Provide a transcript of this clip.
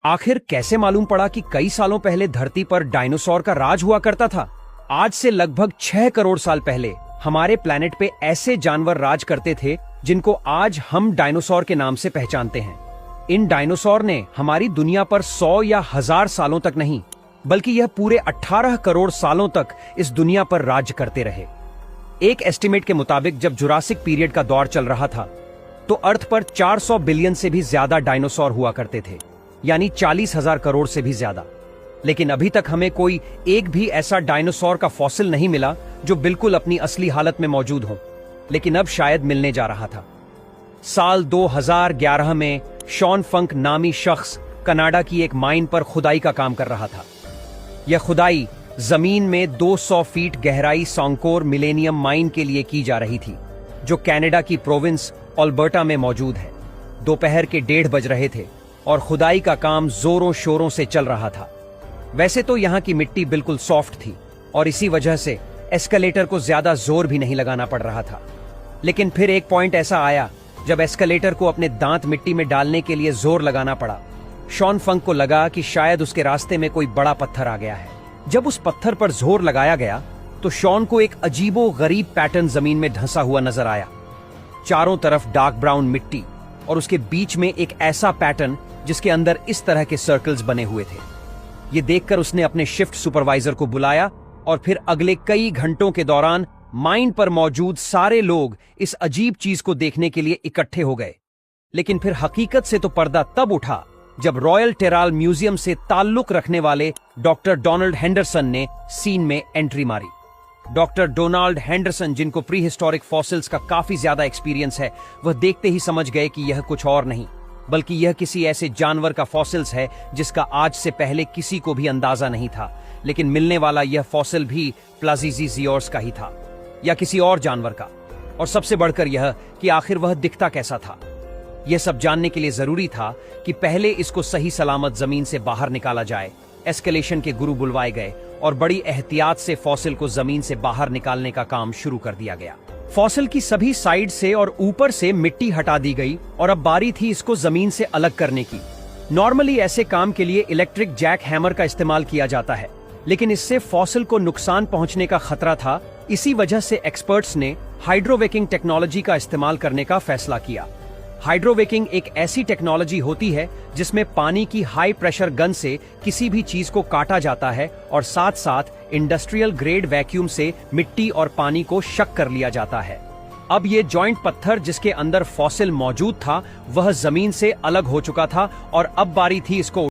आखिर कैसे मालूम पड़ा कि कई सालों पहले धरती पर डायनासोर का राज हुआ करता था। आज से लगभग 6 करोड़ साल पहले हमारे प्लेनेट पे ऐसे जानवर राज करते थे जिनको आज हम डायनासोर के नाम से पहचानते हैं। इन डायनासोर ने हमारी दुनिया पर 100 या 1000 सालों तक नहीं, बल्कि यह पूरे 18 करोड़ सालों तक इस दुनिया पर राज करते रहे। एक एस्टिमेट के मुताबिक जब जुरासिक पीरियड का दौर चल रहा था तो अर्थ पर 400 बिलियन से भी ज्यादा डायनासोर हुआ करते थे, यानी 40,000 करोड़ से भी ज्यादा। लेकिन अभी तक हमें कोई एक भी ऐसा डायनासोर का फॉसिल नहीं मिला जो बिल्कुल अपनी असली हालत में मौजूद हो, लेकिन अब शायद मिलने जा रहा था। साल 2011 में शॉन फंक नामी शख्स कनाडा की एक माइन पर खुदाई का काम कर रहा था। यह खुदाई जमीन में 200 फीट गहराई सॉन्कोर मिलेनियम माइन के लिए की जा रही थी, जो कनाडा की प्रोविंस अल्बर्टा में मौजूद है। दोपहर के 1:30 बज रहे थे और खुदाई का काम जोरों शोरों से चल रहा था। वैसे तो यहां की मिट्टी बिल्कुल सॉफ्ट थी और इसी वजह से एस्केलेटर को ज्यादा जोर भी नहीं लगाना पड़ रहा था। लेकिन फिर एक पॉइंट ऐसा आया जब एस्केलेटर को अपने दांत मिट्टी में डालने के लिए जोर लगाना पड़ा। शॉन फंक को लगा कि शायद उसके रास्ते में कोई बड़ा पत्थर आ गया है। जब उस पत्थर पर जोर लगाया गया तो शॉन को एक अजीबो गरीब पैटर्न जमीन में धंसा हुआ नजर आया। चारों तरफ डार्क ब्राउन मिट्टी और उसके बीच में एक ऐसा पैटर्न जिसके अंदर इस तरह के सर्कल्स बने हुए थे। यह देखकर उसने अपने शिफ्ट सुपरवाइजर को बुलाया और फिर अगले कई घंटों के दौरान माइन पर मौजूद सारे लोग इस अजीब चीज को देखने के लिए इकट्ठे हो गए। लेकिन फिर हकीकत से तो पर्दा तब उठा जब रॉयल टेराल म्यूजियम से ताल्लुक रखने वाले डॉक्टर डोनाल्ड हेंडरसन ने सीन में एंट्री मारी। डॉक्टर डोनाल्ड हेंडरसन, जिनको प्री हिस्टोरिक फॉसिल्स का काफी ज्यादा एक्सपीरियंस है, वह देखते ही समझ गए कि यह कुछ और नहीं बल्कि यह किसी ऐसे जानवर का फॉसिल्स है जिसका आज से पहले किसी को भी अंदाजा नहीं था। लेकिन मिलने वाला यह फॉसिल भी प्लाजियोसाउरस का ही था या किसी और जानवर का। और सबसे बढ़कर यह कि आखिर वह दिखता कैसा था। यह सब जानने के लिए जरूरी था कि पहले इसको सही सलामत जमीन से बाहर निकाला जाए। एस्केलेशन के गुरु बुलवाए गए और बड़ी एहतियात से फॉसिल को जमीन से बाहर निकालने का काम शुरू कर दिया गया। फॉसिल की सभी साइड से और ऊपर से मिट्टी हटा दी गई और अब बारी थी इसको जमीन से अलग करने की। नॉर्मली ऐसे काम के लिए इलेक्ट्रिक जैक हैमर का इस्तेमाल किया जाता है, लेकिन इससे फॉसिल को नुकसान पहुंचने का खतरा था। इसी वजह से एक्सपर्ट्स ने हाइड्रोवेकिंग टेक्नोलॉजी का इस्तेमाल करने का फैसला किया। हाइड्रोवेकिंग एक ऐसी टेक्नोलॉजी होती है जिसमें पानी की हाई प्रेशर गन से किसी भी चीज को काटा जाता है और साथ साथ इंडस्ट्रियल ग्रेड वैक्यूम से मिट्टी और पानी को शक कर लिया जाता है। अब ये जॉइंट पत्थर जिसके अंदर फॉसिल मौजूद था वह जमीन से अलग हो चुका था और अब बारी थी इसको